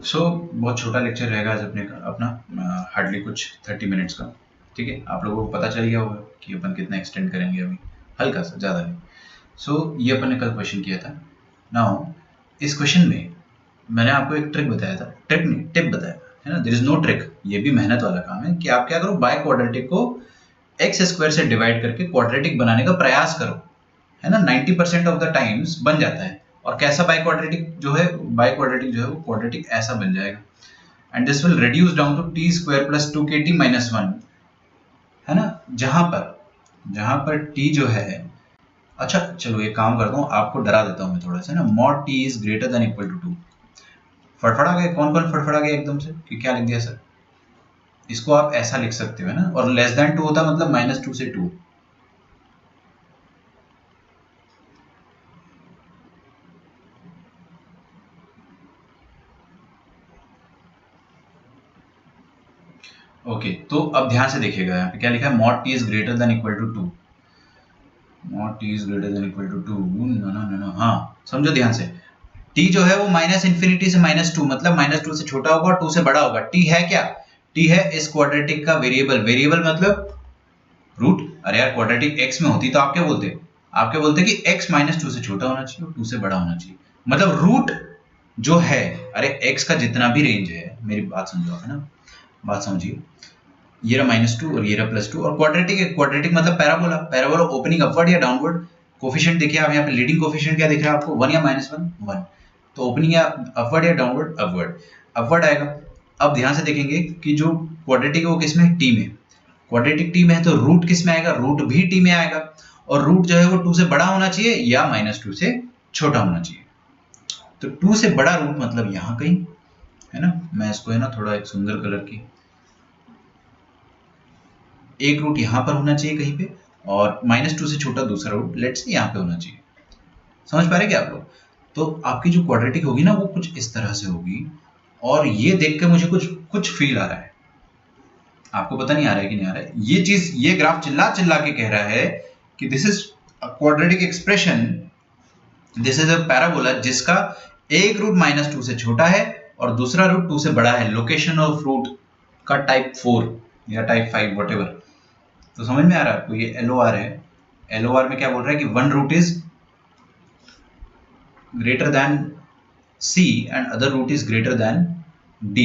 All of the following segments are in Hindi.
बहुत छोटा लेक्चर रहेगा आज अपना हार्डली कुछ 30 मिनट्स का। ठीक है, आप लोगों को पता चल गया होगा कि अपन कितना एक्सटेंड करेंगे अभी, हल्का सा, ज़्यादा नहीं। ये अपन ने कल क्वेश्चन किया था। नाउ इस क्वेश्चन में मैंने आपको एक ट्रिक बताया था, ट्रिक नहीं, टिप बताया था, है ना। देयर इज नो ट्रिक, ये भी मेहनत वाला काम है कि आप क्या करो, बाय क्वाड्रेटिक को एक्स स्क्वायर से डिवाइड करके क्वाड्रेटिक बनाने का प्रयास करो, है ना। 90% ऑफ द टाइम्स बन जाता है। और कैसा बाय क्वाड्रेटिक जो है, वो क्वाड्रेटिक ऐसा बन जाएगा। And this will reduce down to t square plus 2kt minus 1, है ना। जहां पर टी जो है, अच्छा चलो एक काम करता हूँ, आपको डरा देता हूँ मैं थोड़ा सा ना। Mod t is greater than equal to 2। फड़फड़ा गए, कौन कौन फड़फड़ा गया एकदम से कि क्या लिख दिया सर। इसको आप ऐसा लिख सकते हो, है ना। और लेस देन 2 होता है मतलब -2 से 2। ओके, तो अब ध्यान से देखिएगा, यहाँ पे क्या लिखा है, mod t is greater than equal to 2। Mod t is greater than equal to 2, no no no no, हाँ समझो ध्यान से। टी जो है वो माइनस इन्फिनिटी से -2, मतलब -2 से छोटा होगा और 2 से बड़ा होगा। टी है क्या, टी है इस क्वाड्रेटिक का वेरिएबल। वेरिएबल मतलब रूट। अरे यार, क्वाड्रेटिक एक्स में होती तो आप क्या बोलते, कि x -2 से छोटा होना चाहिए और 2 से बड़ा होना चाहिए। मतलब रूट जो है, अरे x का जितना भी रेंज है, मेरी बात समझो, है ना, बात समझिए। ये रहा -2 और ये रहा +2, और क्वाड्रेटिक है। क्वाड्रेटिक मतलब पैराबोला। पैराबोला ओपनिंग अपवर्ड या डाउनवर्ड। कोफिशिएंट देखिए आप यहाँ पे, लीडिंग कोफिशिएंट क्या दिख रहा है आपको, 1 या -1, 1। तो ओपनिंग या अपवर्ड या डाउनवर्ड, अपवर्ड, अपवर्ड आएगा। अब ध्यान से देखेंगे कि जो क्वाड्रेटिक है वो किस में है, टी में। क्वाड्रेटिक टी में है तो रूट किस में आएगा, रूट भी टी में आएगा। और रूट जो है वो 2 से बड़ा होना चाहिए या -2 से छोटा होना चाहिए। तो 2 से बड़ा रूट मतलब यहाँ कहीं, है ना। मैं इसको, है ना, थोड़ा एक सुंदर कलर की, एक रूट यहाँ पर होना चाहिए कहीं पे, और -2 से छोटा दूसरा रूट लेट्स से यहाँ पे होना चाहिए। समझ पा रहे क्या आप लोग। तो आपकी जो क्वाड्रेटिक होगी ना वो कुछ इस तरह से होगी। और ये देख के मुझे कुछ कुछ फील आ रहा है, आपको पता नहीं आ रहा है कि नहीं आ रहा है। ये चीज, ये ग्राफ चिल्ला चिल्ला के कह रहा है कि this is a quadratic expression, this is a parabola जिसका एक रूट -2 से छोटा है और दूसरा रूट 2 से बड़ा है। लोकेशन ऑफ रूट का टाइप 4 या टाइप 5 व्हाटएवर। तो समझ में आ रहा है आपको, ये LOR है। LOR में क्या बोल रहा है कि one root is greater than C and other root is greater than D,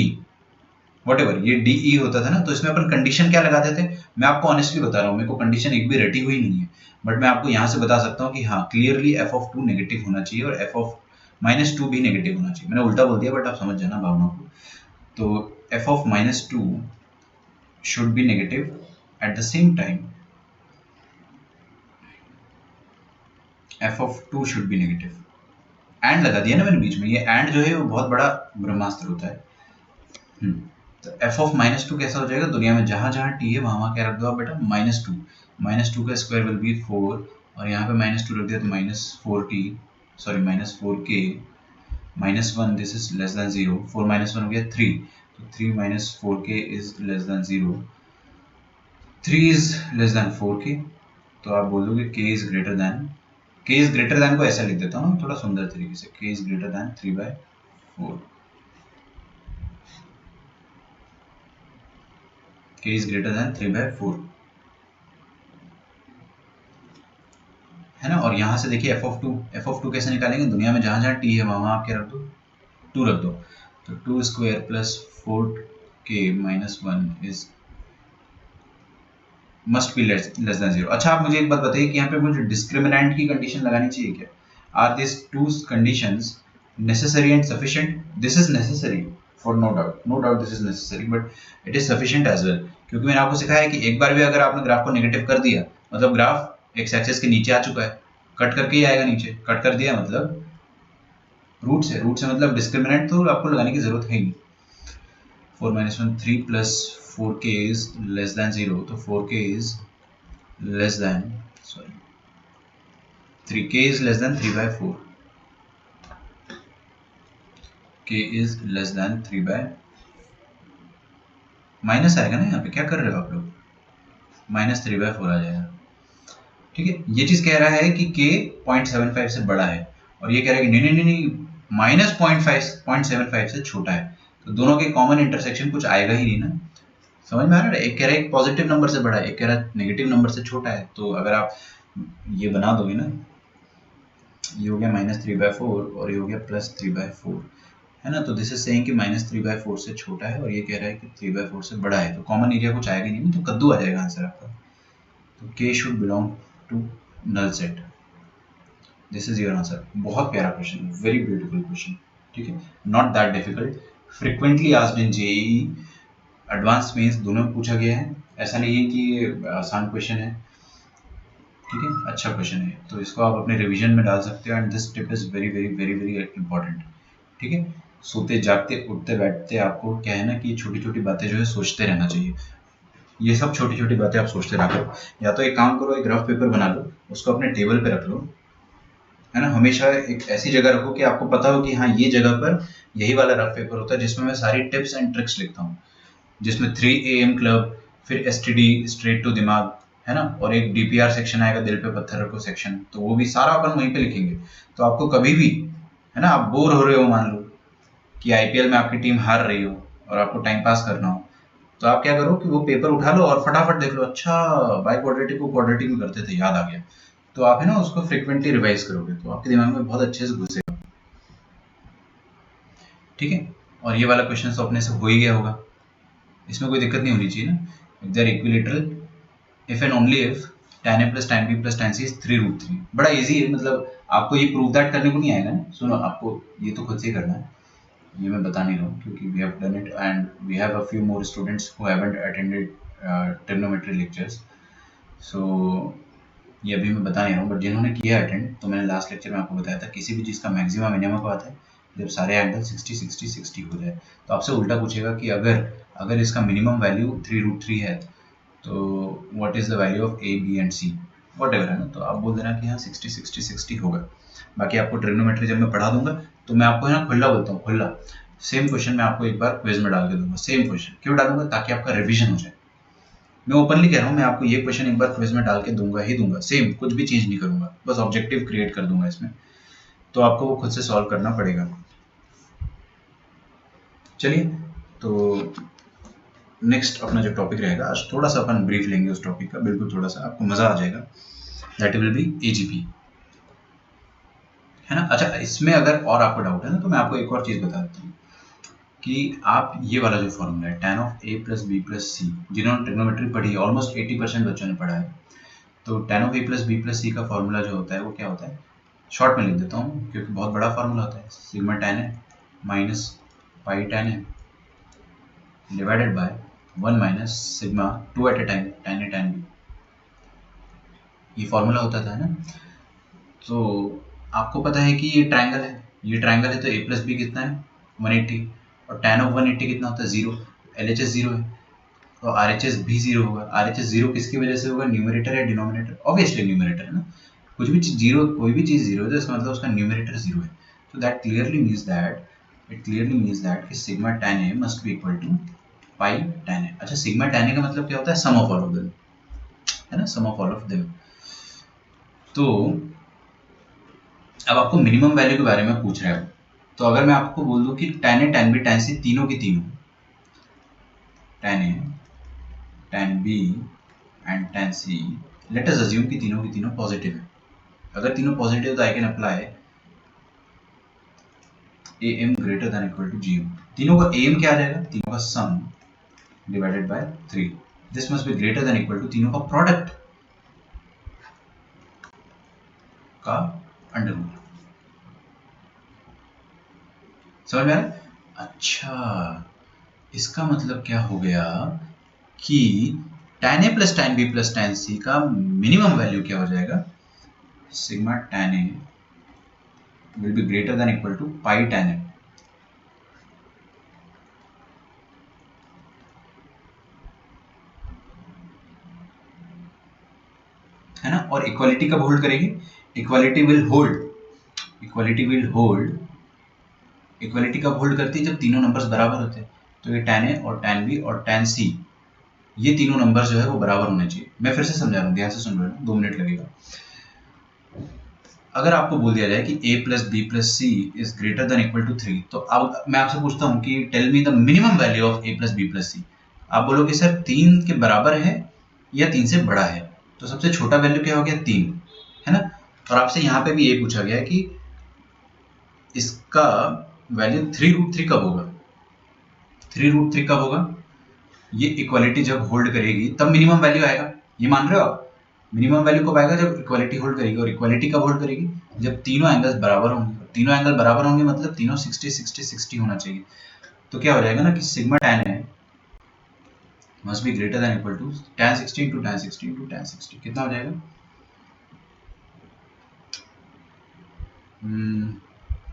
whatever. ये DE होता था ना, तो इसमें अपन कंडीशन क्या लगाते थे। मैं आपको ऑनेस्टली बता रहा हूँ, मेरे को कंडीशन एक भी रटी हुई नहीं है, बट मैं आपको यहाँ से बता सकता हूँ कि हाँ क्लियरली f(2) नेगेटिव होना चाहिए और f(-2) भी नेगेटिव होना चाहिए। मैंने उल्टा बोल दिया बट आप समझ जाना भावना को। तो f(-2) should be negative at the same time f(2) should be negative। And लगा दिया ना मैंने बीच में, ये एंड जो है वो बहुत बड़ा ब्रह्मास्त्र होता है। तो f(-2) कैसा हो जाएगा, दुनिया में जहां जहां t है वहां वहां क्या रख दो आप बेटा, -2। -2 का स्क्वायर विल बी 4, और यहाँ पे -2 रख दिया तो -4t, sorry -4k, -1 this is less then 0, 4 -1 हो गया 3, तो 3 -4k is less then 0, 3 is less then 4k। तो आप बोल दोगे k is greater then, k is greater then को ऐसा लिख देता हूँ थोड़ा सुंदर तरीके से, k is greater then 3/4, k is greater then 3/4, है ना। और यहाँ से देखिए f(2) कैसे निकालेंगे, दुनिया में जहां जहां t है वहां वहां आप क्या रख दो, 2 रख दो। तो 2 square plus 4k minus 1 is must be less than 0। अच्छा आप मुझे एक बात बताइए कि यहाँ पे मुझे डिस्क्रिमिनेंट की कंडीशन लगानी चाहिए क्या। Are this two conditions necessary and sufficient. This is necessary for no doubt this is necessary, but it is sufficient as well. क्योंकि मैंने आपको सिखाया है कि एक बार भी अगर आपने ग्राफ को नेगेटिव कर दिया मतलब ग्राफ एक्स एक्सिस के नीचे आ चुका है, कट करके ही आएगा नीचे। कट कर दिया मतलब रूट से मतलब डिस्क्रिमिनेंट तो आपको लगाने की जरूरत है ही नहीं। 4 - 1 3 plus 4k is less than 0, तो 4k is less than, sorry, 3k is less than 3/4, k is less than 3 by, minus आएगा ना, यहाँ पे क्या कर रहे हो आप लोग, -3/4 आ जाएगा। ठीक है, ये चीज कह रहा है कि k 0.75 से बड़ा है, और ये कह रहा है कि नहीं -0.75 से छोटा है। तो दोनों के कॉमन इंटरसेक्शन कुछ आएगा ही नहीं ना। समझ में आ रहा है? एक कह रहा है पॉजिटिव नंबर से बड़ा है, एक कह रहा है नेगेटिव नंबर से छोटा है। तो अगर आप ये बना दोगे ना, ये हो गया -3/4 और ये हो गया +3/4, है ना। तो दिस इज सेइंग कि -3/4 से छोटा है और ये कह रहा है कि 3/4 से बड़ा है। तो कॉमन एरिया कुछ आएगा नहीं, तो कद्दू आ जाएगा आंसर आपका। तो K should belong to null set. This is your answer. बहुत प्यारा क्वेश्चन, वेरी ब्यूटीफुल क्वेश्चन, ठीक है, not that difficult, frequently asked in JEE, advance mains दोनों में पूछा गया है। ऐसा नहीं है कि आसान क्वेश्चन है, ठीक है, अच्छा क्वेश्चन है। तो इसको आप अपने रिवीजन में डाल सकते हो and this tip is very very very very important, ठीक है। सोते जागते उठते बैठते आपको क्या है ना कि छोटी छोटी बातें जो है सोचते रहना चाहिए। ये सब छोटी छोटी बातें आप सोचते रहा करो। या तो एक काम करो, एक रफ पेपर बना लो, उसको अपने टेबल पे रख लो, है ना। हमेशा एक ऐसी जगह रखो कि आपको पता हो कि हाँ ये जगह पर यही वाला रफ पेपर होता है जिसमें मैं सारी टिप्स एंड ट्रिक्स लिखता हूँ, जिसमें 3 AM क्लब, फिर STD स्ट्रेट टू दिमाग, है ना, और एक DPR सेक्शन आएगा, दिल पे पत्थर रखो सेक्शन, तो वो भी सारा अपन वहीं पे लिखेंगे। तो आपको कभी भी, है ना, आप बोर हो रहे हो, मान लो कि IPL में आपकी टीम हार रही हो और आपको टाइम पास करना हो, तो आप क्या करो कि वो पेपर उठा लो और फटाफट देख लो, अच्छा बाई क्वाड्रेटिक को क्वाड्रेटिक में करते थे, याद आ गया। तो आप है ना उसको फ्रिक्वेंटली रिवाइज करोगे तो आपके दिमाग में बहुत अच्छे से घुसेगा, ठीक है। और ये वाला क्वेश्चन तो अपने से हो ही गया होगा, इसमें कोई दिक्कत नहीं होनी चाहिए ना। If they are equilateral, if and only if tan a plus tan b plus tan c is 3√3। बड़ा इजी है, मतलब आपको ये प्रूव दैट करने को नहीं आएगा ना। सुनो, आपको ये तो खुद से ही करना है, ये मैं बता नहीं रहा हूँ क्योंकि we have done it and we have a few more students who haven't attended trigonometry lectures. So ये अभी मैं बता नहीं रहा हूँ, बट जिन्होंने किया अटेंड, तो मैंने लास्ट लेक्चर में आपको बताया था किसी भी चीज़ का मैक्सिमम मिनिमम कब आता है, जब सारे एंगल 60 60 60 हो जाए। तो आपसे उल्टा पूछेगा कि अगर इसका मिनिमम वैल्यू 3√3 है, तो what is the value of A B and C, whatever, है ना। तो आप बोल देना कि हाँ 60 60 60 होगा। बाकी आपको ट्रिग्नोमेट्री जब मैं पढ़ा दूंगा तो मैं आपको है ना खुला बोलता हूँ, खुला सेम क्वेश्चन मैं आपको एक बार क्विज में डाल के दूंगा। सेम क्वेश्चन क्यों डालूंगा? ताकि आपका रिवीजन हो जाए। मैं ओपनली कह रहा हूँ, मैं आपको ये क्वेश्चन एक बार क्विज में डाल के दूंगा ही दूंगा, सेम, कुछ भी चेंज नहीं करूंगा, बस ऑब्जेक्टिव क्रिएट कर दूंगा इसमें, तो आपको वो खुद से सॉल्व करना पड़ेगा। चलिए, तो नेक्स्ट अपना जो टॉपिक रहेगा, आज थोड़ा सा अपन ब्रीफ लेंगे उस टॉपिक का, बिल्कुल थोड़ा सा, आपको मजा आ जाएगा। दैट विल बी AGP, है ना। अच्छा, इसमें अगर और आपको डाउट है ना, तो मैं आपको एक और चीज बता देता हूँ कि आप ये वाला जो फॉर्मूला है tan of a plus b plus c, जिन्होंने ट्रिग्नोमेट्री पढ़ी है, ऑलमोस्ट 80% बच्चों ने पढ़ा है, तो tan of a plus b plus c का फॉर्मूला जो होता है वो क्या होता है, शॉर्ट में लिख देता हूँ क्योंकि बहुत बड़ा फॉर्मूला होता है, सिग्मा tan है माइनस पाई tan है divided by 1 minus sigma 2 at a time tan a tan b, ये फॉर्मूला होता था ना। तो आपको पता है कि ये ट्रायंगल है, ये ट्रायंगल है, तो a प्लस बी कितना है 180, और tan ऑफ 180 कितना होता है 0, LHS 0 है, तो RHS भी 0 होगा। RHS 0 किसकी वजह से होगा, न्यूमरेटर या डिनोमिनेटर, ऑब्वियसली न्यूमरेटर है ना। कुछ भी चीज जीरो, कोई भी चीज जीरो है तो इसका मतलब उसका न्यूमरेटर 0 है। तो दैट क्लियरली मीन्स दैट कि sigma tan a must be equal to pi tan a। अच्छा, सिग्मा tan a का मतलब क्या होता है, sum of all of them, है ना, sum of all of them. तो अब आपको मिनिमम वैल्यू के बारे में पूछ रहा है, तो अगर मैं आपको बोल दूं कि tan a tan b tan c तीनों की तीनों, tan a tan b and tan c, let us assume कि तीनों की तीनों पॉजिटिव है। अगर तीनों पॉजिटिव तो I can apply am greater than equal to gm। तीनों का am क्या आ जाएगा, तीनों का sum divided by 3, this must be greater than equal to तीनों का प्रोडक्ट का अंडर रूट। समझ में आ रहा है? अच्छा, इसका मतलब क्या हो गया कि tan a plus tan b plus tan c का मिनिमम वैल्यू क्या हो जाएगा, sigma tan a will be greater than equal to pi tan a। है ना, और इक्वालिटी कब होल्ड करेगी, इक्वालिटी विल होल्ड, इक्वालिटी कब होल्ड करती है, जब तीनों नंबर्स बराबर होते हैं। तो ये tan a और tan b और tan c, ये तीनों नंबर जो है वो बराबर होने चाहिए। मैं फिर से समझा रहा हूँ, ध्यान से सुन रहे हो, 2 मिनट लगेगा। अगर आपको बोल दिया जाए कि a plus B plus C is greater than equal to 3, तो अब मैं आपसे पूछता हूँ कि tell me the minimum value of a plus B plus C. आप बोलोगे सर 3 के बराबर है या 3 से बड़ा है, तो सबसे छोटा वैल्यू क्या हो गया 3, है ना। और आपसे यहाँ पे भी ये पूछा गया है कि इसका वैल्यू 3√3 कब होगा। 3√3 कब होगा, ये इक्वालिटी जब होल्ड करेगी तब मिनिमम वैल्यू आएगा, ये मान रहे हो आप। मिनिमम वैल्यू कब आएगा, जब इक्वालिटी होल्ड करेगी। और इक्वालिटी कब होल्ड करेगी, जब तीनों एंगल्स बराबर होंगे। तीनों एंगल बराबर होंगे मतलब तीनों 60 60 60 होना चाहिए। तो क्या हो जाएगा ना कि सिग्मा tan है must be greater than equal to tan 60 into tan 60 into tan 60। कितना हो जाएगा,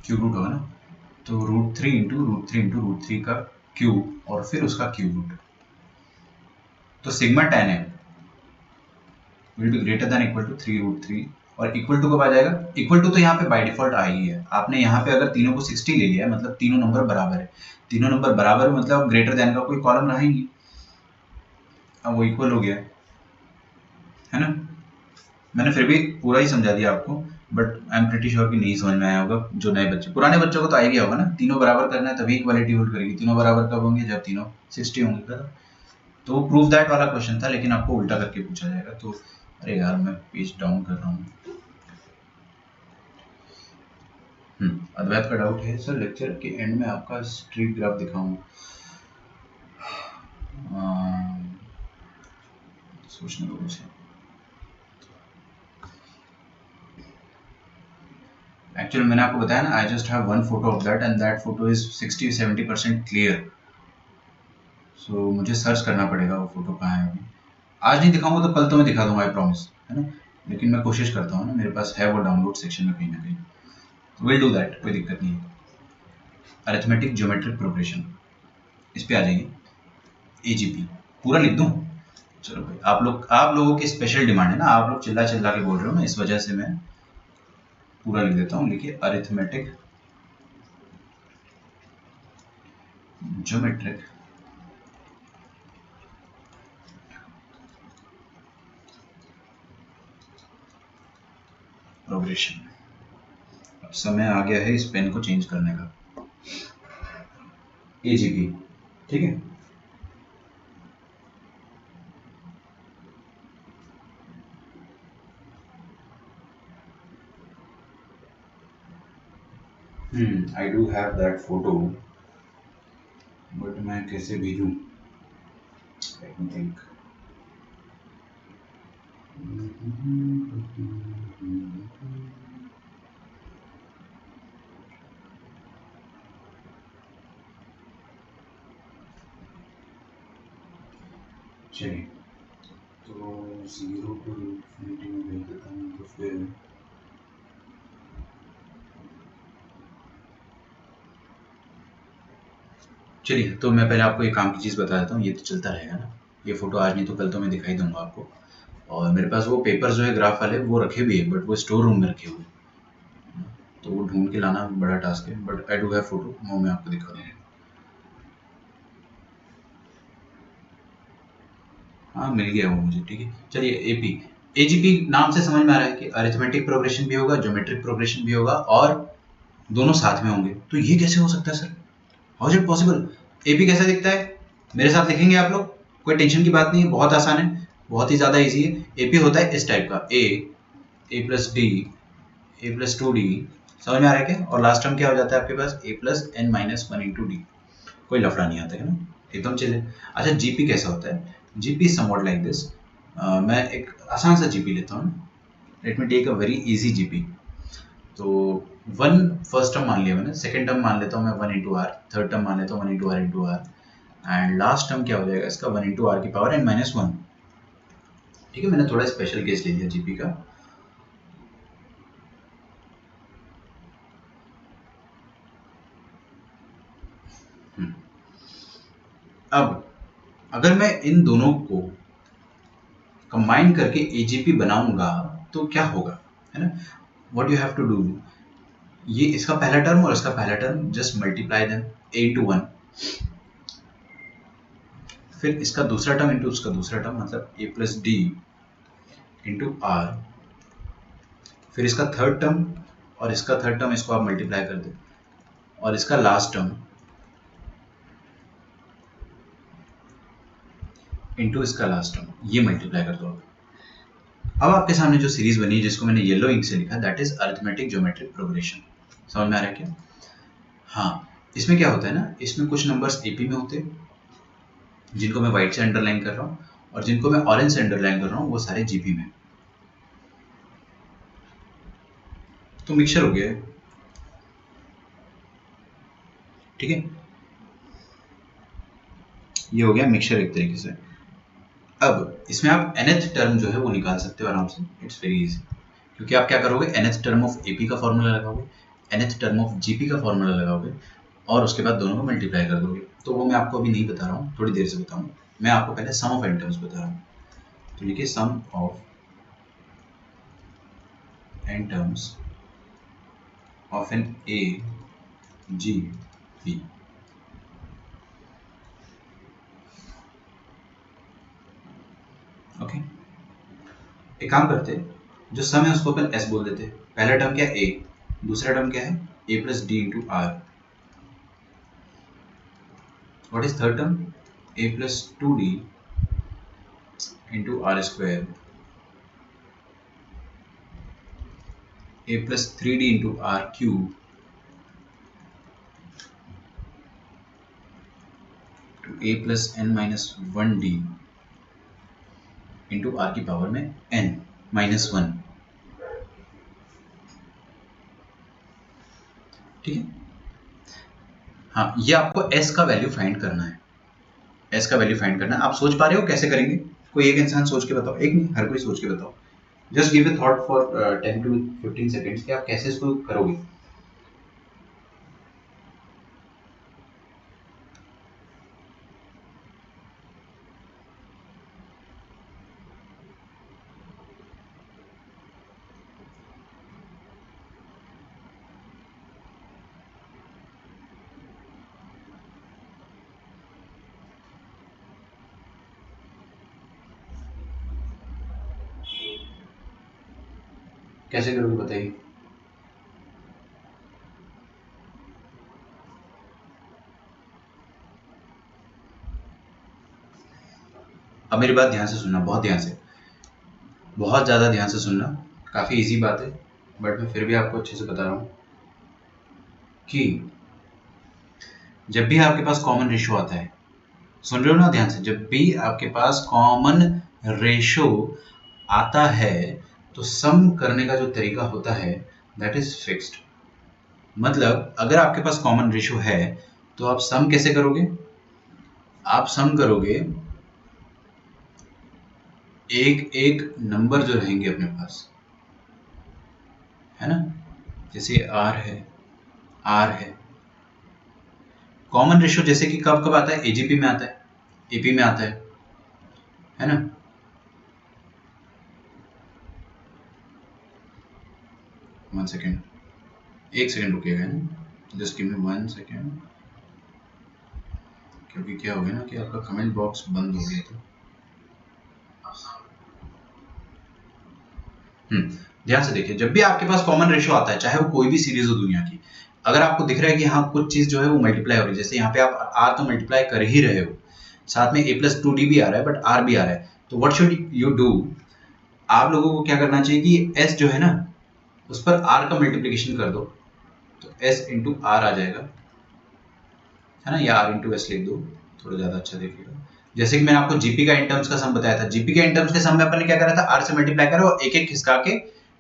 क्यूब रूट होगा ना, तो √3 इंटू √3 इंटू √3 का क्यूब और फिर उसका क्यूब रूट। तो सिग्मा tan है will be greater than equal to 3√3। और इक्वल टू कब आ जाएगा, इक्वल टू तो यहाँ पे बाय डिफॉल्ट आ ही है। आपने यहाँ पे अगर तीनों को 60 ले लिया है मतलब तीनों नंबर बराबर है। तीनों नंबर बराबर मतलब ग्रेटर देन का कोई कॉलम रहा ही नहीं, अब वो इक्वल हो गया है ना। मैंने फिर भी पूरा ही समझा दिया आपको, but I am pretty sure कि नहीं समझ में आया होगा जो नए बच्चे। पुराने बच्चों को तो आ गया होगा ना, तीनों बराबर करना है तभी इक्वालिटी होल्ड करेगी। तीनों बराबर कब होंगे, जब तीनों 60 होंगे। तो वो प्रूव दैट वाला क्वेश्चन था, लेकिन आपको उल्टा करके पूछा जाएगा। तो अरे यार मैं पेज डाउन कर रहा हूँ। अद्वैत का डाउट है सर लेक्चर के एंड में आपका स्ट्रीक ग्राफ दिखाऊं। सोचने दो मुझे। एक्चुअली मैंने आपको बताया ना, I just have one photo of that and that photo is 60-70% clear. So मुझे सर्च करना पड़ेगा वो फोटो कहाँ है। अभी आज नहीं दिखाऊंगा तो कल तो मैं दिखा दूंगा, आई प्रॉमिस, है ना। लेकिन मैं कोशिश करता हूँ ना, मेरे पास है वो डाउनलोड सेक्शन में कहीं ना कहीं, विल डू दैट, कोई दिक्कत नहीं है। अरिथमेटिक ज्योमेट्रिक प्रोग्रेशन, इस पे आ जाइए। एजीपी पूरा लिख दूं, चलो भाई। आप लोगों की स्पेशल डिमांड है ना, आप लोग चिल्ला चिल्ला के बोल रहे हो ना, इस वजह से मैं पूरा लिख देता हूँ। लिखिए अरिथमेटिक ज्योमेट्रिक प्रोग्रेशन। अब समय आ गया है इस पेन को चेंज करने का। एजीपी, ठीक है। I do have that photo, but मैं कैसे भेजूं, लेट मी थिंक। चलिए, तो 0 टू इन्फिनिटी में भेज देता हूँ। तो फिर चलिए, तो मैं पहले आपको एक काम की चीज़ बता देता हूँ। ये तो चलता रहेगा ना, ये फोटो आज नहीं तो कल तो मैं दिखाई दूंगा आपको। और मेरे पास वो पेपर जो है ग्राफ वाले वो रखे भी है, बट वो स्टोर रूम में रखे हुए, तो वो ढूंढ के लाना बड़ा टास्क है। But I do have photo, वो मैं आपको दिखा दूंगा। हाँ मिल गया वो मुझे, ठीक है। चलिए एपी एजीपी नाम से समझ में आ रहा है कि अरिथमेटिक प्रोग्रेशन भी होगा, ज्योमेट्रिक प्रोग्रेशन भी होगा, और दोनों साथ में होंगे। तो ये कैसे हो सकता है sir, how is it possible. AP कैसा दिखता है, मेरे साथ लिखेंगे आप लोग, कोई टेंशन की बात नहीं है, बहुत आसान है, बहुत ही ज़्यादा ईजी है। एपी होता है इस टाइप का, ए प्लस डी, ए प्लस 2d, समझ में आ रहा है क्या। और लास्ट टर्म क्या हो जाता है आपके पास, A plus N minus 1 into D. कोई लफड़ा नहीं आता है ना, एकदम चिल है। अच्छा जीपी कैसा होता है, जीपी समवॉट लाइक दिस। मैं एक आसान सा जीपी लेता हूँ, let me take a very easy GP. तो 1 फर्स्ट टर्म मान लिया मैंने, सेकंड टर्म मान लेता हूँ मैं 1 इंटू आर, थर्ड टर्म मान लेता हूँ 1 into r into r, and last term क्या हो जाएगा इसका 1 इंटू आर की पावर एन माइनस 1। ठीक है, मैंने थोड़ा स्पेशल केस ले लिया जीपी का। अब अगर मैं इन दोनों को कंबाइन करके एजीपी बनाऊंगा तो क्या होगा, है ना। What you have to do, ये इसका पहला टर्म और इसका पहला term just multiply them, a into 1, फिर इसका दूसरा टर्म इंटू उसका दूसरा टर्म, मतलब ए प्लस डी इंटू आर फिर इसका थर्ड टर्म और इसका थर्ड टर्म, इसको आप मल्टीप्लाई कर दो, और इसका लास्ट टर्म इनटू इसका लास्ट टर्म, ये मल्टीप्लाई कर दो। अब आपके सामने जो सीरीज बनी है जिसको मैंने येलो इंक से लिखा, that is arithmetic geometric progression. समझ में आ रहा है क्या? हाँ, इसमें क्या होता है ना, इसमें कुछ नंबर्स एपी में होते हैं जिनको मैं व्हाइट से अंडरलाइन कर रहा हूँ, और जिनको मैं ऑरेंज से अंडरलाइन कर रहा हूँ वो सारे जीपी में। तो मिक्सचर हो गया है, ठीक है, ये हो गया मिक्सचर एक तरीके से। अब इसमें आप nth टर्म जो है वो निकाल सकते हो आराम से, इट्स वेरी इजी, क्योंकि आप क्या करोगे, nth टर्म ऑफ एपी का फॉर्मूला लगाओगे, nth टर्म ऑफ जीपी का फॉर्मूला लगाओगे, और उसके बाद दोनों को मल्टीप्लाई कर दोगे। तो वो मैं आपको अभी नहीं बता रहा हूँ, थोड़ी देर से बताऊंगा। मैं आपको पहले सम ऑफ एन टर्म्स बता रहा हूँ। तो लिखिए sum of N terms of an A G P. Okay, एक काम करते हैं, जो सम है उसको अपन एस बोल देते हैं। पहला टर्म क्या है, ए, दूसरा टर्म क्या है, a plus d into r. What is third term, a plus 2d into r square, a plus 3d into r cube, two a plus N minus 1d into are की पावर में n माइनस 1। ठीक है, हाँ, ये आपको s का वैल्यू फाइंड करना है, s का वैल्यू फाइंड करना है। आप सोच पा रहे हो कैसे करेंगे? कोई एक इंसान सोच के बताओ, एक नहीं, हर कोई सोच के बताओ। Just give a thought for 10 to 15 seconds कि आप कैसे इसको करोगे। कैसे करोगे बताइए? अब मेरी बात ध्यान से सुनना, बहुत ध्यान से, बहुत ज़्यादा ध्यान से सुनना। काफ़ी इजी बात है, बट मैं फिर भी आपको अच्छे से बता रहा हूँ कि जब भी आपके पास कॉमन रेशो आता है, सुन रहे हो ना ध्यान से, जब भी आपके पास कॉमन रेशो आता है तो सम करने का जो तरीका होता है दैट इज फिक्स्ड। मतलब अगर आपके पास कॉमन रेशो है तो आप सम कैसे करोगे? आप सम करोगे एक एक नंबर जो रहेंगे अपने पास, है ना, जैसे आर है, आर है, कॉमन रेशो जैसे कि कब कब आता है, एजीपी में आता है, एपी में आता है ना। वन सेकेंड, एक सेकेंड रुकिएगा ना, जस्ट गिव मी 1 सेकेंड, क्योंकि क्या हो गया ना कि आपका कमेंट बॉक्स बंद हो गया था। ध्यान से देखिए, जब भी आपके पास कॉमन रेशो आता है, चाहे वो कोई भी सीरीज हो दुनिया की, अगर आपको दिख रहा है कि हाँ कुछ चीज जो है वो मल्टीप्लाई हो रही है, जैसे यहाँ पे आप आर तो मल्टीप्लाई कर ही रहे हो, साथ में ए प्लस 2d भी आ रहा है, बट आर भी आ रहा है, तो व्हाट शुड यू डू? आप लोगों को क्या करना चाहिए कि एस जो है ना उस पर आर का मल्टीप्लीकेशन कर दो, तो एस इंटू आर आ जाएगा, है ना, या आर इंटू एस लिख दो, थोड़ा ज्यादा अच्छा देखिएगा। जैसे कि मैंने आपको जीपी का इन टर्म्स का सम बताया था, जीपी का इन टर्म्स के सम में अपन ने क्या करा था, आर से मल्टीप्लाई करा और एक एक खिसका के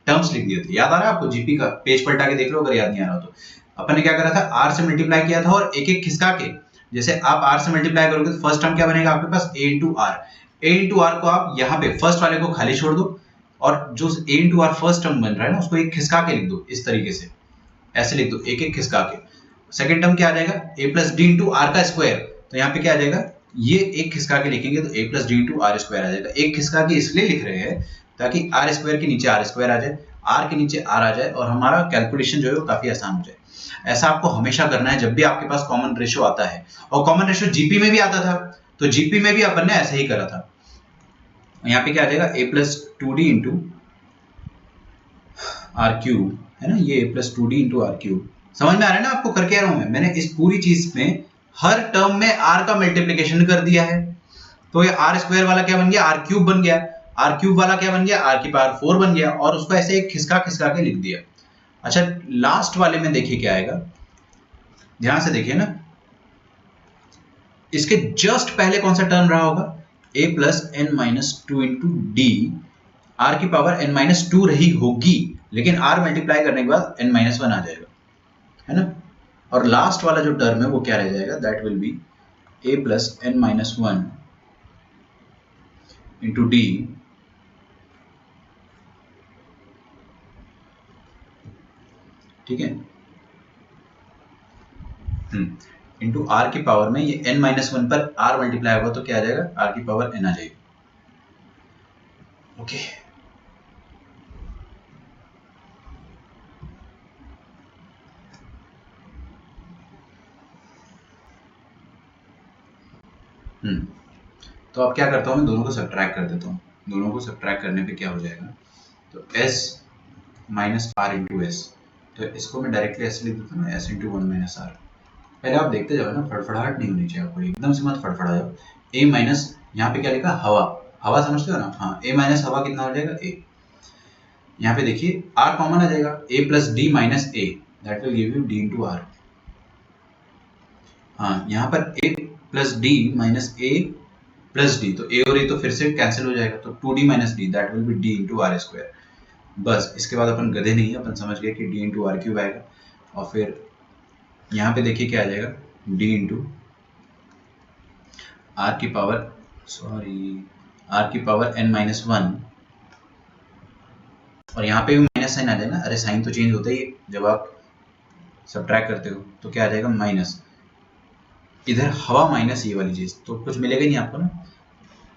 टर्म्स लिख दिए थे। याद आ रहा है आपको? जीपी का पेज पलटा के देख लो अगर याद नहीं आ रहा तो। अपन ने क्या करा था, आर से मल्टीप्लाई किया था और एक एक खिसका के, जैसे आप आर से मल्टीप्लाई करोगे तो फर्स्ट टर्म क्या बनेगा आपके पास, a into r. A into r को आप यहाँ पे फर्स्ट वाले को खाली छोड़ दो, और जो ए इंटू आर फर्स्ट टर्म बन रहा है ना उसको एक खिसका के लिख दो, इस तरीके से ऐसे लिख दो, एक एक खिसका के। सेकंड टर्म क्या आ जाएगा, a plus d into are का स्क्वायर, तो यहाँ पे क्या आ जाएगा, ये एक खिसका के लिखेंगे तो a plus d into r square आ जाएगा। एक खिसका के इसलिए लिख रहे हैं ताकि आर स्क्वायर के नीचे आर स्क्वायर आ जाए, आर के नीचे आर आ जाए, और हमारा कैलकुलेशन जो है वो काफी आसान हो जाए। ऐसा आपको हमेशा करना है जब भी आपके पास कॉमन रेशियो आता है। और कॉमन रेशियो जीपी में भी आता था, तो जीपी में भी अपन ने ऐसे ही करा था। यहाँ पे क्या आ जाएगा, a plus 2d into r cube है ना, ये plus 2d into r cube. समझ में आ रहा है ना आपको, कर क्या रहा हूं मैंने इस पूरी चीज में हर टर्म में आर का मल्टीप्लीकेशन कर दिया है। तो ये आर स्क्वायर वाला क्या बन गया, आर क्यूब बन गया। आर क्यूब वाला क्या बन गया, आर की पावर 4 बन गया, और उसको ऐसे एक खिसका खिसका के लिख दिया। अच्छा लास्ट वाले में देखिए क्या आएगा, ध्यान से देखिए ना, इसके जस्ट पहले कौन सा टर्म रहा होगा, a plus N minus two into d, r की पावर n माइनस टू रही होगी, लेकिन r मल्टीप्लाई करने के बाद n माइनस वन आ जाएगा, है ना। और लास्ट वाला जो टर्म है वो क्या रह जाएगा, that will be a plus N minus one into d ठीक है, इंटू आर की पावर में ये n माइनस वन पर r मल्टीप्लाई होगा तो क्या आ जाएगा, r की पावर n आ जाएगी। ओके तो अब क्या करता हूँ मैं, दोनों को सब्ट्रैक्ट कर देता हूँ। दोनों को सब्ट्रैक्ट करने पे क्या हो जाएगा, तो s minus r into s, तो इसको मैं डायरेक्टली ऐसे लिख देता हूँ ना, s into one minus r. पहले आप देखते जाओ ना, फड़फड़ाहट नहीं होनी चाहिए आपको, एकदम से मत फड़फड़ा जाओ। a माइनस, यहाँ पे क्या लिखा, हवा, हवा समझते हो ना, हाँ a माइनस हवा कितना हो जाएगा, a। यहाँ पे देखिए r कॉमन आ जाएगा, a plus d minus a, that will give you d into r. हाँ यहाँ पर a plus d minus a plus d, तो a और a तो फिर से कैंसिल हो जाएगा, तो 2d minus d, that will be d into r square. बस इसके बाद अपन गधे नहीं है, अपन समझ गए कि d इंटू आर क्यूब आएगा। और फिर यहाँ पे देखिए क्या आ जाएगा, d इंटू आर की पावर, सॉरी आर की पावर n माइनस वन, और यहाँ पे भी माइनस साइन आ जाएगा ना, अरे साइन तो चेंज होता ही है जब आप सब्ट्रैक्ट करते हो, तो क्या आ जाएगा माइनस, इधर हवा माइनस ये वाली चीज, तो कुछ मिलेगा नहीं आपको ना,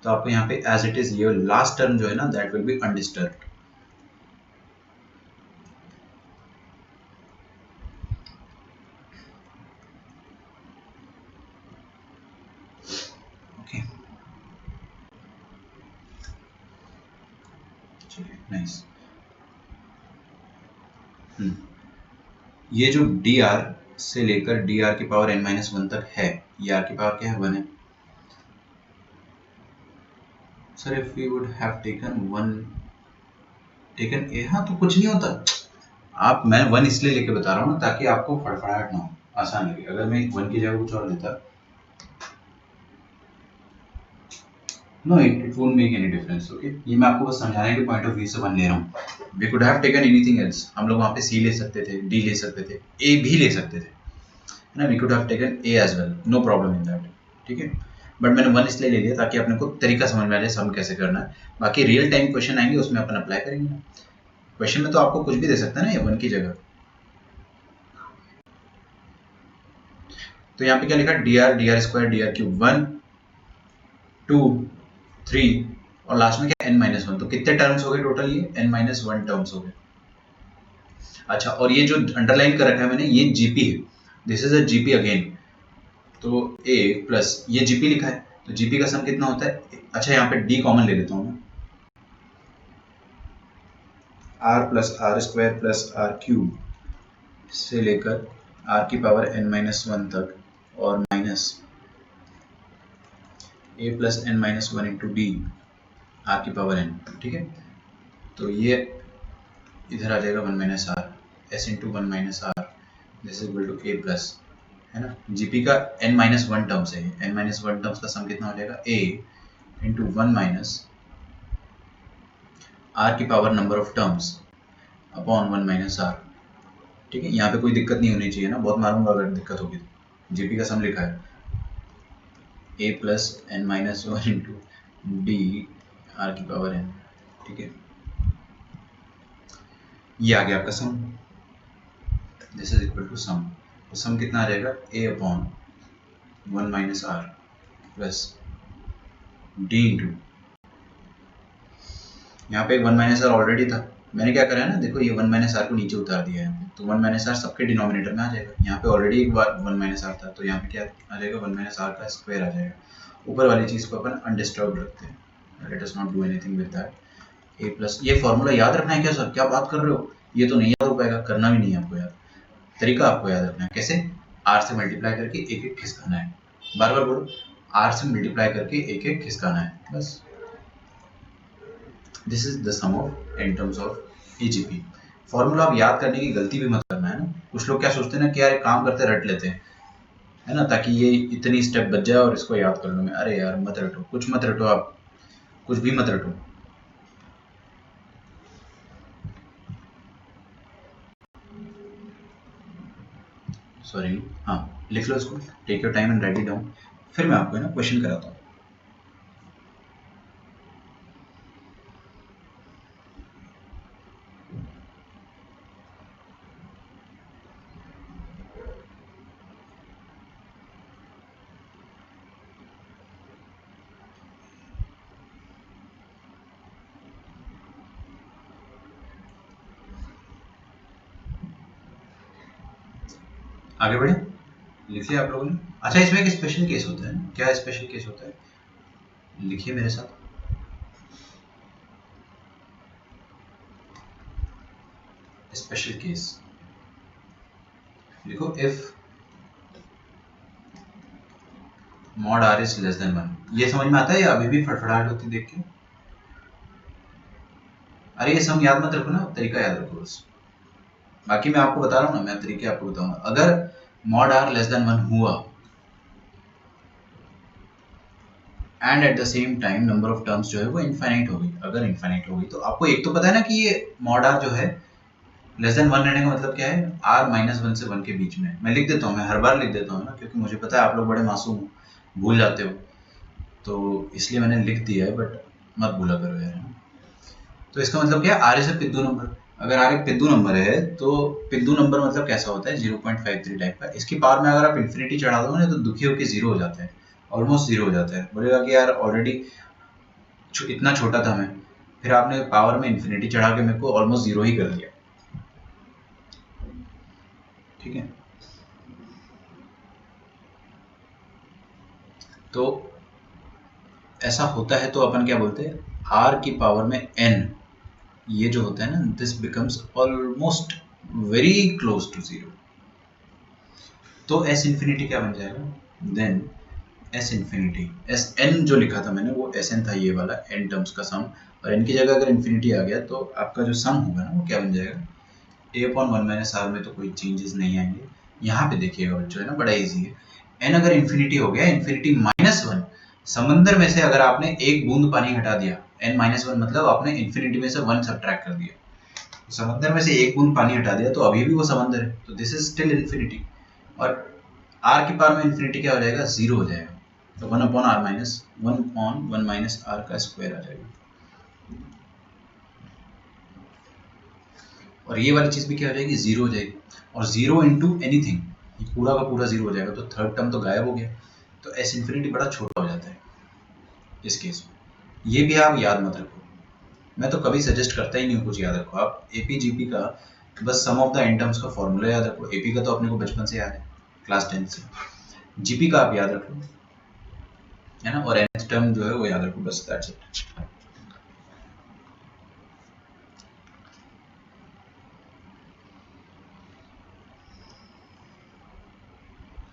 तो आपको यहाँ पे एज इट इज ये लास्ट टर्म जो है ना, that will B undisturbed. Okay चलिए नाइस। ये जो डी आर से लेकर डी आर की पावर n माइनस वन तक है, ये आर की पावर क्या है, वन है। Sir if we would have taken one, taken a, हाँ तो कुछ नहीं होता। आप, मैं वन इसलिए लेके बता रहा हूँ ताकि आपको फड़फड़ाहट ना हो, आसान लगे। अगर मैं वन की जगह कुछ और लेता, no it won't make any difference. Okay ये मैं आपको बस समझाने के पॉइंट ऑफ व्यू से वन ले रहा हूँ। We could have taken anything else, हम लोग वहाँ पे सी ले सकते थे, डी ले सकते थे, ए भी ले सकते थे, है ना। We could have taken a as well, no problem in that, ठीक है। बट मैंने वन इसलिए ले लिया ताकि अपने को तरीका समझ में आ जाए सम कैसे करना है। बाकी रियल टाइम क्वेश्चन आएंगे उसमें अपन अप्लाई करेंगे ना। क्वेश्चन में तो आपको कुछ भी दे सकता है ना ये वन की जगह। तो यहाँ पे क्या लिखा, D R square D R cube, one two three और लास्ट में क्या n माइनस वन। तो कितने टर्म्स हो गए टोटल, ये n माइनस वन टर्म्स हो गए। अच्छा और ये जो अंडरलाइन कर रखा है मैंने, ये जीपी है, this is a GP again. तो a प्लस ये जीपी लिखा है, तो जीपी का सम कितना होता है। अच्छा यहाँ पे d कॉमन ले लेता हूँ मैं, r plus r square plus r cube से लेकर r की पावर n माइनस वन तक, और minus a plus N minus one into d r की पावर n, ठीक है। तो ये इधर आ जाएगा one minus r, s into one minus r, this is equal to a plus, है ना। जीपी का n माइनस वन टर्म्स है, n माइनस वन टर्म्स का सम कितना हो जाएगा, a into one minus r की power number of terms upon one minus r, ठीक है। यहाँ पे कोई दिक्कत नहीं होनी चाहिए ना, बहुत मारूंगा अगर दिक्कत होगी तो। जीपी का सम लिखा है a plus N minus one into d r की पावर n, ठीक है। ये आ गया आपका sum, this is equal to sum. तो सम कितना आ जाएगा, a upon one minus r plus d into, यहाँ पे वन माइनस आर ऑलरेडी था, मैंने क्या करा है ना, देखो ये वन माइनस आर को नीचे उतार दिया है, तो वन माइनस आर सबके डिनोमिनेटर में आ जाएगा। यहाँ पे ऑलरेडी एक बार वन माइनस आर था, तो यहाँ पे क्या आ जाएगा, वन माइनस आर का स्क्वायर आ जाएगा। ऊपर वाली चीज़ को अपन अनडिस्टर्ब रखते हैं, let us not do anything with that. A plus, ये फॉर्मूला याद रखना है क्या सर, क्या बात कर रहे हो, ये तो नहीं याद हो पाएगा, करना भी नहीं है आपको याद। तरीका आपको याद रखना है, कैसे? आर से मल्टीप्लाई करके एक एक खिसकाना है। बार बार बोलो, आर से मल्टीप्लाई करके एक एक खिसकाना है, बस। This is the sum of N terms of AGP. Formula आप याद करने की गलती भी मत करना है ना। कुछ लोग क्या सोचते हैं ना कि यार एक काम करते रट लेते हैं, है ना, ताकि ये इतनी स्टेप बच जाए और इसको याद कर लूँ मैं। अरे यार मत रटो, कुछ मत रटो, आप कुछ भी मत रटो। सॉरी, हाँ, लिख लो इसको, take your time and write it down. फिर मैं आपको है ना क्वेश्चन कराता हूँ। आगे बढ़े, लिखिए आप लोगों ने। अच्छा, इसमें एक स्पेशल केस होता है, क्या स्पेशल केस होता है? लिखिए मेरे साथ। स्पेशल केस लिखो, if mod r is less than 1। ये समझ में आता है या अभी भी फड़फड़ाहट होती देख के? अरे ये सम याद मत रखो ना, तरीका याद रखो बस। बाकी मैं आपको बता रहा हूँ ना, मैं तरीके आपको बताऊंगा। अगर मॉड आर लेस देन 1 हुआ and at the same time number of terms जो है वो इनफाइनाइट हो गई, अगर इनफाइनाइट हो गई तो आपको एक तो पता है ना कि ये मॉड आर जो है लेस देन 1 रहने का मतलब क्या है? आर -1 से 1 के बीच में। मैं लिख देता हूँ, मैं हर बार लिख देता हूँ ना, क्योंकि मुझे पता है आप लोग बड़े मासूम हो, भूल जाते हो, तो इसलिए मैंने लिख दिया है, बट मत भूला करो यार। तो इसका मतलब क्या है? आर इज अ पिद्दू नंबर। अगर आर एक पिद्दू नंबर है तो पिद्दू नंबर मतलब कैसा होता है? 0.53 टाइप का। इसकी पावर में अगर आप इन्फिनिटी चढ़ा दो ना तो दुखी होकर जीरो हो जाता है, ऑलमोस्ट जीरो हो जाता है। बोलेगा कि यार ऑलरेडी इतना छोटा था मैं, फिर आपने पावर में इन्फिनिटी चढ़ा के मेरे को ऑलमोस्ट जीरो ही कर दिया। ठीक है, तो ऐसा होता है तो अपन क्या बोलते हैं? आर की पावर में एन, ये जो होता है ना, this becomes almost very close to zero. तो एस इन्फिनिटी क्या बन जाएगा then? S infinity, s n जो लिखा था मैंने वो एस एन था, ये वाला एन टर्म्स का सम, और एन की जगह अगर इन्फिनिटी आ गया तो आपका जो सम होगा ना वो क्या बन जाएगा? ए अपॉन 1 माइनस आर में तो कोई चेंजेस नहीं आएंगे। यहाँ पे देखिएगा बच्चों, है ना, बड़ा इजी है। एन अगर इन्फिनिटी हो गया, इन्फिनिटी -1, समंदर में से अगर आपने एक बूंद पानी हटा दिया, एन -1 मतलब आपने इन्फिनिटी में से 1 सब्ट्रैक्ट कर दिया, समंदर में से एक बूंद पानी हटा दिया तो अभी भी वो समंदर है, तो दिस इज स्टिल इन्फिनिटी। और आर की पावर में इन्फिनिटी क्या हो जाएगा? जीरो हो जाएगा, तो 1 upon r minus 1 upon 1 minus r का स्क्वायर आ जाएगा। और ये वाली चीज भी क्या हो जाएगी? जीरो हो जाएगी। और जीरो इंटू एनीथिंग, पूरा का पूरा जीरो हो जाएगा, तो थर्ड टर्म तो गायब हो गया। तो एस इन्फिनिटी बड़ा छोटा हो जाता है इस केस में। ये भी आप याद मत रखो, मैं तो कभी सजेस्ट करता ही नहीं हूँ कुछ याद रखो। आप एपी जीपी का बस सम ऑफ द एन टर्म्स का फॉर्मूला याद रखो। एपी का तो अपने को बचपन से याद है, क्लास 10 से। जीपी का आप याद रखो, है ना, और एन टर्म जो है वो याद रखो, बस दैट्स इट।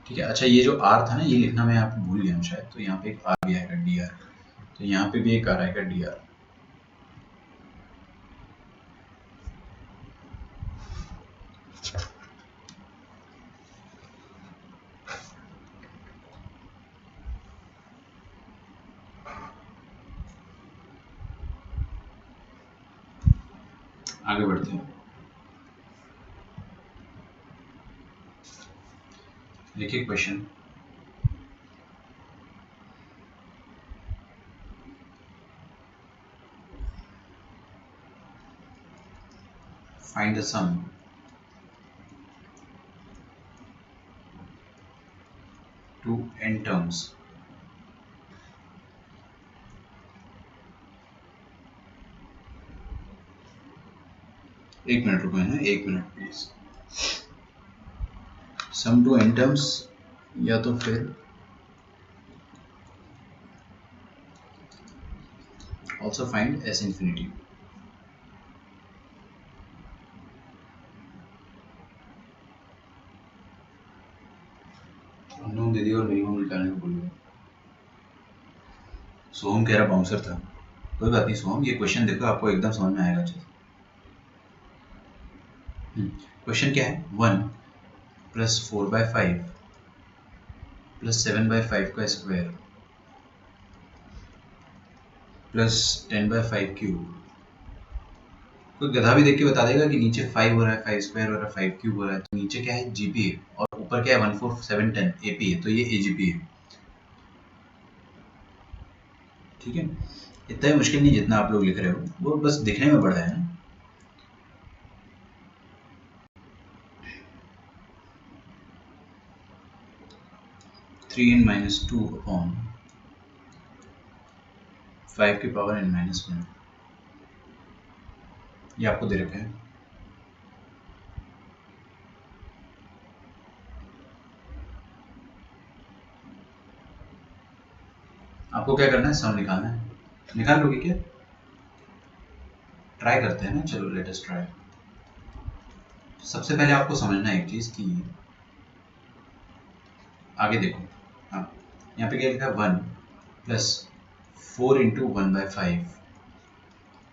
ठीक है। अच्छा, ये जो आर था ना, ये लिखना मैं आपको भूल गया हूँ शायद, तो यहाँ पे एक आर भी आएगा, डी आर। तो यहाँ पे भी एक आर आएगा, डी आर। आगे बढ़ते हैं, लिखिए question. Find the sum to n terms. एक मिनट रुको, है ना, एक minute please. Sum to n terms, या तो फिर also find s infinity। सोहम दे दिया और मिनिमम निकालने को बोल रहा। सोहम कह रहा बाउंसर था। कोई बात नहीं सोहम, ये क्वेश्चन देखो आपको एकदम समझ में आएगा अच्छे से। क्वेश्चन क्या है, 1 प्लस 4/5 प्लस 7/5 का स्क्वायर प्लस 10/5 क्यूब। कोई गधा भी देख के बता देगा कि नीचे 5 हो रहा है, 5 स्क्वायर हो रहा है, 5 क्यूब हो रहा है, तो नीचे क्या है जीपी है और ऊपर क्या है 1 4 7 10 एपी है, तो ये एजीपी है। ठीक है, इतना मुश्किल नहीं जितना आप लोग लिख रहे हो, वो बस दिखने में बड़ा है ना। Three n minus two upon 5 की पावर n-1, ये आपको दे रखा है। आपको क्या करना है, सम निकालना है। निकाल लोगे क्या? ट्राई करते हैं ना, चलो लेट अस ट्राई। सबसे पहले आपको समझना है एक चीज कि आगे देखो, हाँ यहाँ पे क्या लिखा है 1 प्लस 4 इंटू 1/5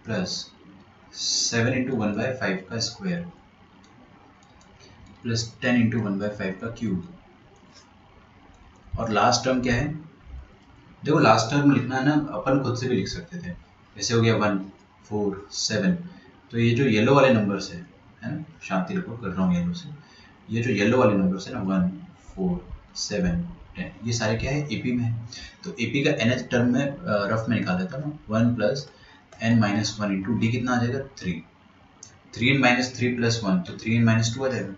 प्लस 7 इंटू 1/5 का स्क्वायर प्लस 10 इंटू 1/5 का क्यूब, और लास्ट टर्म क्या है, देखो लास्ट टर्म लिखना है ना, अपन खुद से भी लिख सकते थे। जैसे हो गया 1 4 7, तो ये जो येलो वाले नंबर्स है ना, शांति रखो कर रहा हूँ येलो से, ये जो येलो वाले नंबर्स है ना 1 4 7 10, ये सारे क्या है एपी में है। तो एपी का nth टर्म में रफ में निकाल देता हूँ, 1 प्लस n-1 इंटू डी कितना आ जाएगा 3, 3n-3 प्लस 1 तो 3n-2 आ जाएगा,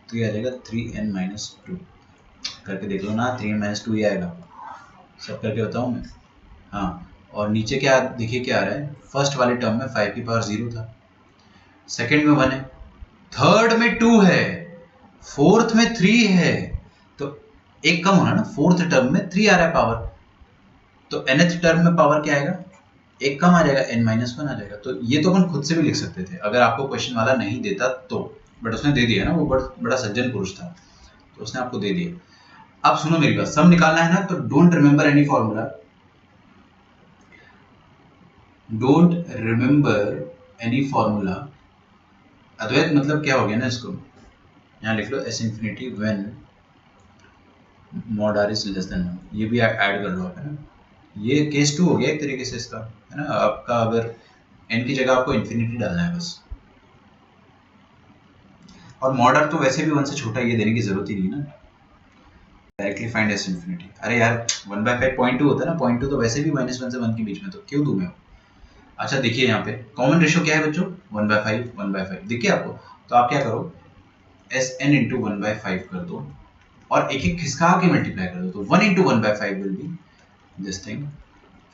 तो ये आ जाएगा 3n-2। करके देख लो ना, 3n-2 ये आएगा, सब करके बताऊँ मैं। हाँ, और नीचे क्या देखिए क्या आ रहा है, फर्स्ट वाले टर्म में 5 की पावर 0 था, सेकंड में 1 है, थर्ड में 2 है, फोर्थ में 3 है, तो एक कम होना ना, फोर्थ टर्म में 3 आ रहा है पावर, तो nth टर्म में पावर क्या आएगा, एक कम आ जाएगा, n-1 आ जाएगा। तो ये तो अपन खुद से भी लिख सकते थे अगर आपको क्वेश्चन वाला नहीं देता तो, बट उसने दे दिया ना, वो बड़ा सज्जन पुरुष था, तो उसने आपको दे दिया। अब सुनो मेरी बात, सम निकालना है ना, तो don't remember any formula, don't remember any formula. अद्वैत मतलब क्या हो गया ना, इसको यहाँ लिख लो s infinity when mod r is less than 1, ये भी ऐड कर लो आप, है ना। ये केस 2 हो गया एक तरीके से इसका, है ना। आपका अगर n की जगह आपको इंफिनिटी डालना है बस, और मॉड आर तो वैसे भी 1 से छोटा, ये देने की जरूरत ही नहीं ना, डायरेक्टली फाइंड एस इंफिनिटी। अरे यार 1/5 0.2 होता है ना, 0.2 तो वैसे भी -1 से 1 के बीच में, तो क्यों दूं मैं। अच्छा देखिए यहाँ पे कॉमन रेशियो क्या है बच्चों, 1/5 1/5 दिखे आपको, तो आप क्या करो Sn इंटू 1/5 कर दो और एक एक खिसका के मल्टीप्लाई कर दो, तो 1 into 1/5 will be this thing,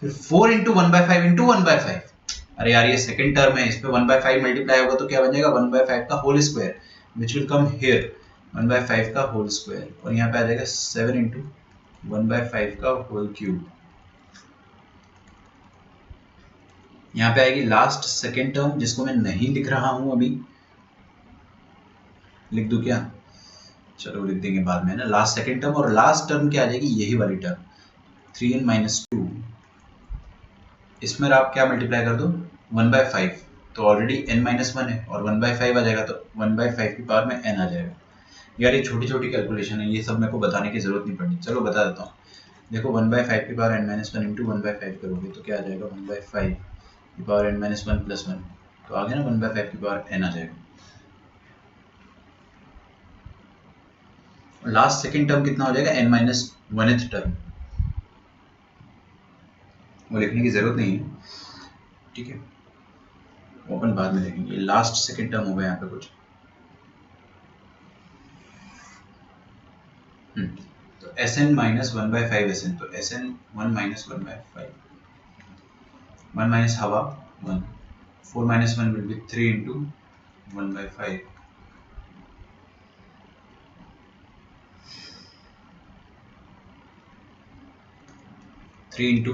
फिर 4 इंटू 1/5 इंटू 1/5। अरे यार ये सेकंड टर्म है, इस पे 1/5 मल्टीप्लाई होगा तो क्या बन जाएगा 1/5 का whole square, which will come here 1/5 का होल स्क्वायर, और यहाँ पे आ जाएगा 7 इंटू 1/5 का होल क्यूब। यहाँ पे आएगी लास्ट सेकेंड टर्म, जिसको मैं नहीं लिख रहा हूं अभी, लिख दूं क्या, चलो लिख देंगे बाद में ना, लास्ट सेकेंड टर्म, और लास्ट टर्म क्या आ जाएगी यही वाली टर्म 3n-2, इसमें आप क्या मल्टीप्लाई कर दो 1/5, तो ऑलरेडी n-1 है और 1/5 आ जाएगा, तो 1/5 की पावर में n आ जाएगा। यार ये छोटी छोटी कैलकुलेशन है, ये सब मेरे को बताने की जरूरत नहीं पड़नी, चलो बता देता हूँ। देखो 1/5 की पावर n-1 इंटू 1/5 करोगे तो क्या आ जाएगा 1/5 की पावर n-1 प्लस 1, तो आ गया ना 1/5 की पावर n आ जाएगा। लास्ट सेकेंड टर्म कितना हो जाएगा n-1th टर्म, वो लिखने की जरूरत नहीं है, ठीक है, वो अपन बाद में लिखेंगे। लास्ट सेकेंड टर्म होगा यहाँ पे कुछ, तो Sn माइनस 1/5 Sn, तो Sn 1 माइनस 1/5, 1 माइनस हवा 1, 4 minus 1 will be 3 into 1/5, three into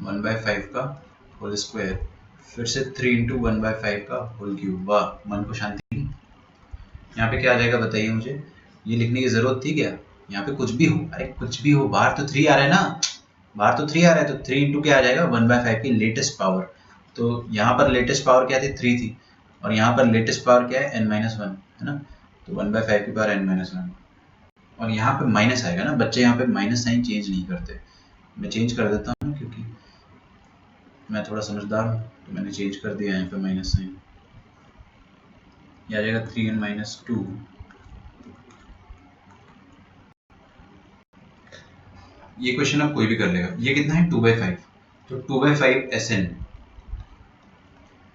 1/5 का होल स्क्वायर, फिर से 3 इंटू 1/5 का होल क्यूब। वाह मन को शांति नहीं। यहाँ पे क्या आ जाएगा बताइए मुझे, ये लिखने की जरूरत थी क्या, यहाँ पे कुछ भी हो, अरे कुछ भी हो, बाहर तो 3 आ रहा है ना, बाहर तो 3 आ रहा है, तो 3 इंटू क्या आ जाएगा 1/5 की लेटेस्ट पावर। तो यहाँ पर लेटेस्ट पावर क्या थी 3 थी, और यहाँ पर लेटेस्ट पावर क्या है n-1 है ना, तो 1/5 की पावर n-1। और यहाँ पे माइनस आएगा ना, बच्चे यहाँ पे माइनस साइन चेंज नहीं करते, मैं चेंज कर देता हूँ क्योंकि मैं थोड़ा समझदार हूँ, तो मैंने चेंज कर दिया यहाँ पे माइनस साइन। ये आ जाएगा 3n-2। ये क्वेश्चन अब कोई भी कर लेगा। ये कितना है 2/5, तो 2/5 SN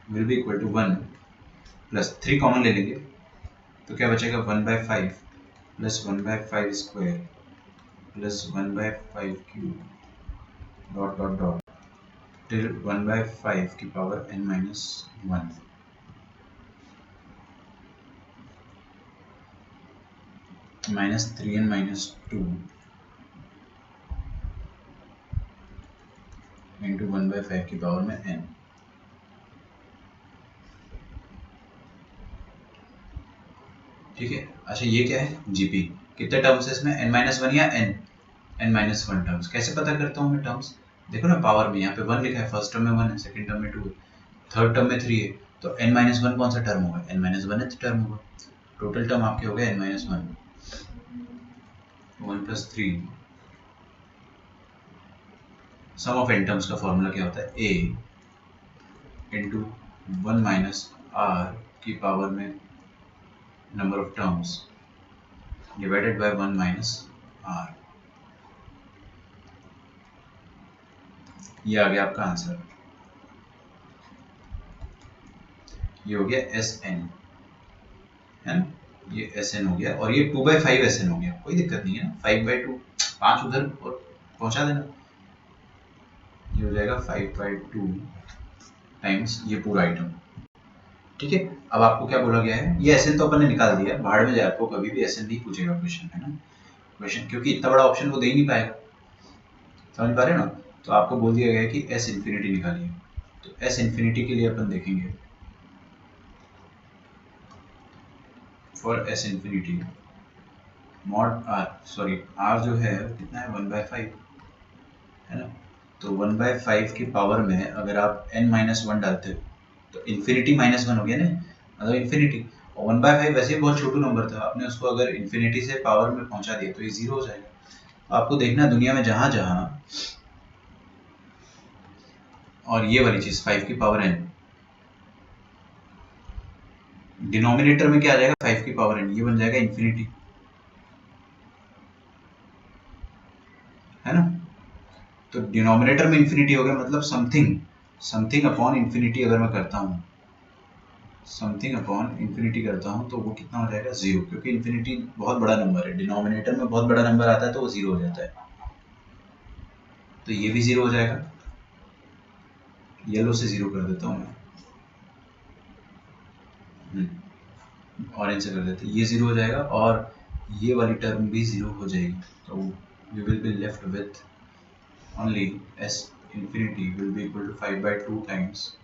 will be equal to 1 plus 3 common ले लेंगे, तो क्या बचेगा 1/5 plus 1/5 square plus 1/5 cube dot dot dot till 1/5 की power n-1 minus 3n-2 into 1/5 की पावर में n। ठीक है, अच्छा ये क्या है जीपी, कितने टर्म्स है इसमें n-1 या n-1 टर्म्स। कैसे पता करता हूँ मैं टर्म्स, देखो ना पावर में यहाँ पे 1 लिखा है, फर्स्ट टर्म में 1 है, सेकंड टर्म में 2 है, थर्ड टर्म में 3 है, तो n-1 कौन सा टर्म होगा, n-1 टर्म होगा। टोटल टर्म आपके हो गए n-1 1 plus 3। Sum of N terms का फॉर्मूला क्या होता है, a इंटू 1 माइनस आर की पावर में number of terms divided by 1 minus r. ये आ गया आपका आंसर, ये हो गया एस एन है ना, ये एस एन हो गया, और ये 2/5 एस एन हो गया, कोई दिक्कत नहीं है ना, 5/2 5 उधर और पहुंचा देना, ये हो जाएगा 5/2 टाइम्स ये पूरा आइटम। ठीक है, अब आपको क्या बोला गया है, ये एस एन तो अपन ने निकाल दिया, भाड़ में जाए, आपको कभी भी एस एन नहीं पूछेगा क्वेश्चन है ना, क्वेश्चन क्योंकि इतना बड़ा ऑप्शन वो दे ही नहीं पाएगा, समझ पा रहे हो ना। तो आपको बोल दिया गया है कि एस इन्फिनिटी निकालिए, तो एस इन्फिनिटी के लिए अपन देखेंगे, for s infinity mod r, sorry r जो है कितना है 1/5 है ना, तो 1/5 की पावर में अगर आप n-1 डालते हो तो इन्फिनिटी -1 हो गया ना, मतलब इन्फिनिटी, और 1/5 वैसे ही बहुत छोटू नंबर था, आपने उसको अगर इन्फिनिटी से पावर में पहुंचा दिया तो ये 0 हो जाएगा। आपको देखना दुनिया में जहां जहां, और ये वाली चीज 5 की पावर n, डिनोमिनेटर में क्या आ जाएगा 5 की पावर n, ये बन जाएगा इन्फिनिटी है ना, तो डिनोमिनेटर में इन्फिनिटी हो गया, मतलब समथिंग समथिंग अपॉन इन्फिनिटी अगर मैं करता हूँ, समथिंग अपॉन इन्फिनिटी करता हूँ तो वो कितना हो जाएगा 0, क्योंकि इन्फिनिटी बहुत बड़ा नंबर है, डिनोमिनेटर में बहुत बड़ा नंबर आता है तो वो 0 हो जाता है, तो ये भी 0 हो जाएगा, येलो से 0 कर देता हूँ मैं, ऑरेंज से कर देते, ये 0 हो जाएगा, और ये वाली टर्म भी 0 हो जाएगी, तो we will be left with only s infinity will be equal to 5/2 times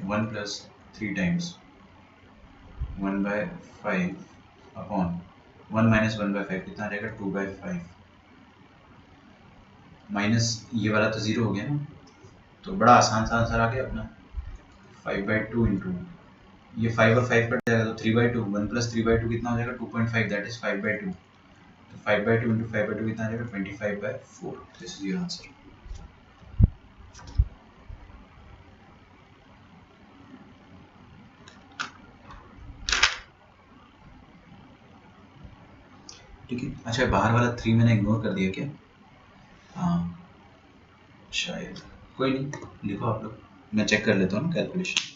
1 plus 3 times 1/5 upon 1 minus 1/5 कितना आ जाएगा 2/5, माइनस ये वाला तो 0 हो गया ना, तो बड़ा आसान सा आंसर आ गया अपना 5/2 इंटू ये 5 और 5 कट जाएगा तो 3/2, 1 प्लस 3/2 कितना हो जाएगा 2.5, दैट इज 5/2, तो 5/2 इंटू 5/2 कितना आ जाएगा 25/4, दिस इज योर आंसर। ठीक है, अच्छा बाहर वाला 3 मैंने इग्नोर कर दिया क्या, हाँ शायद, कोई नहीं, लिखो आप लोग, मैं चेक कर लेता हूँ ना calculation.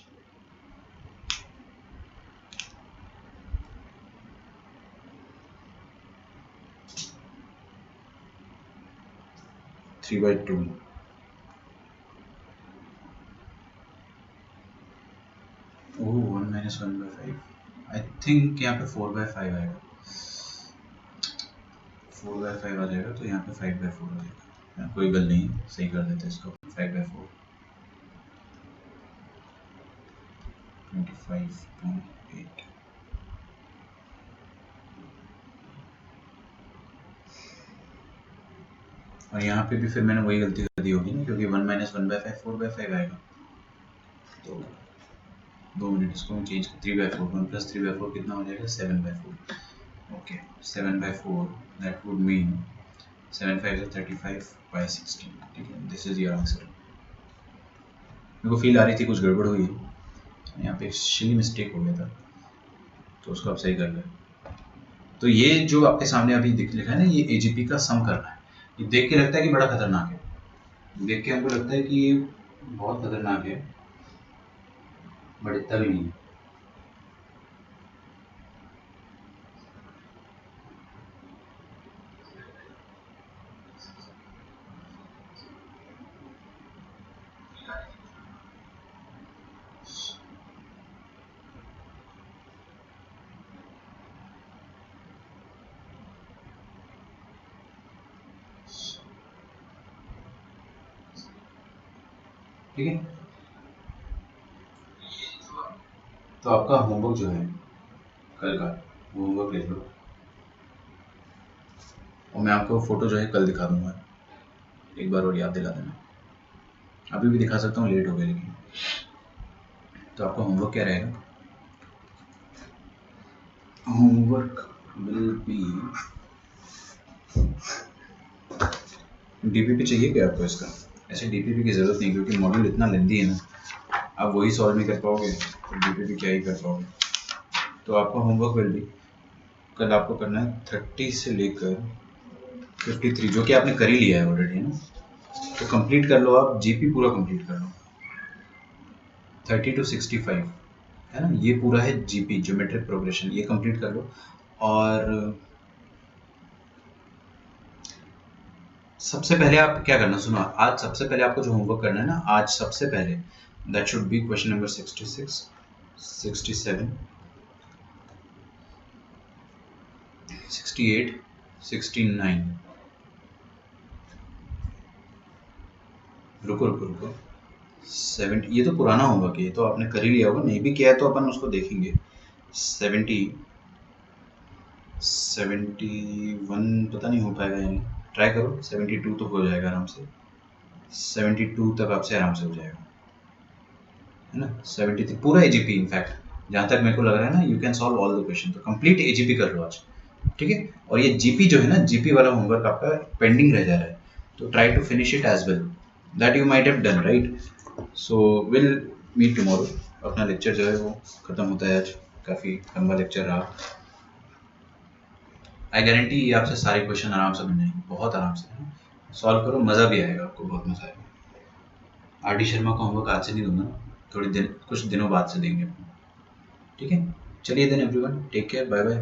3/2 oh 1 minus 1/5, I think यहाँ पे 4/5 आएगा, 4/5 आ जाएगा, तो यहाँ पे 5/4 आ जाएगा, कोई गल नहीं, सही कर देते इसको 5/4 25.8। और यहाँ पे भी फिर मैंने वही गलती कर दी होगी ना, क्योंकि 1 माइनस 1/5 4/5 आएगा। तो 2 मिनट, इसको हम चेंज 3/4, 1 प्लस 3/4 कितना हो जाएगा 7/4। Okay 7/4 that would mean 7 5 35/16। ठीक है, दिस इज योर आंसर। मेरे को फील आ रही थी कुछ गड़बड़ हुई है यहाँ पे, शिली मिस्टेक हो गया था, तो उसको आप सही कर लें। तो ये जो आपके सामने अभी लिखा है ना, ये एजीपी का सम करना है। ये देख के लगता है कि बड़ा खतरनाक है, देख के हमको लगता है कि ये बहुत खतरनाक है, बट इतना भी नहीं है। ठीक है, तो आपका होमवर्क जो है कल का, वो होमवर्क लिख लो, और मैं आपको फोटो जो है कल दिखा दूंगा, एक बार और याद दिला देना। अभी भी दिखा सकता हूँ, लेट हो गया लेकिन। तो आपका होमवर्क क्या रहेगा? होमवर्क विल बी, डीपीपी चाहिए क्या आपको इसका? ऐसे डीपीपी की ज़रूरत नहीं, क्योंकि मॉड्यूल इतना लेंदी है ना, आप वही सॉल्व नहीं कर पाओगे तो डीपीपी क्या ही कर पाओगे। तो आपका होमवर्क विल बी, कल आपको करना है 30 से लेकर 53, जो कि आपने कर ही लिया है ऑलरेडी ना, तो कंप्लीट कर लो आप, जीपी पूरा कंप्लीट कर लो 30 to 65, है ना, ये पूरा है जीपी, ज्योमेट्रिक प्रोग्रेशन, ये कंप्लीट कर लो। और सबसे पहले आप क्या करना, सुनो, आज सबसे पहले आपको जो होमवर्क करना है ना, आज सबसे पहले that should be question number 66, 67, 68, 69। रुको रुको रुको, 70, ये तो पुराना होमवर्क है, ये तो आपने कर ही लिया होगा, नहीं भी किया है तो अपन उसको देखेंगे। 70, 71 पता नहीं हो पाएगा या नहीं, ट्राई करो, 72 तो हो जाएगा आराम से, 72 तक आपसे आराम से हो जाएगा, है ना। 73 पूरा एजीपी, इनफैक्ट जहाँ तक मेरे को लग रहा है ना, you can solve all the question, तो कंप्लीट एजीपी कर लो आज, ठीक है। और ये जीपी जो है ना, जीपी वाला होमवर्क आपका पेंडिंग रह जा रहा है, तो try to finish it as well, that you might have done, right. So will meet tomorrow. अपना लेक्चर जो है वो खत्म होता है आज, काफ़ी लंबा लेक्चर रहा। आई गारंटी ये आपसे सारे क्वेश्चन आराम से बन जाएंगे, बहुत आराम से, सॉल्व करो, मज़ा भी आएगा आपको, बहुत मज़ा आएगा। आर डी शर्मा का होमवर्क आज से नहीं दूंगा, थोड़ी दिन, कुछ दिनों बाद से देंगे, ठीक है। चलिए then everyone, take care, bye bye.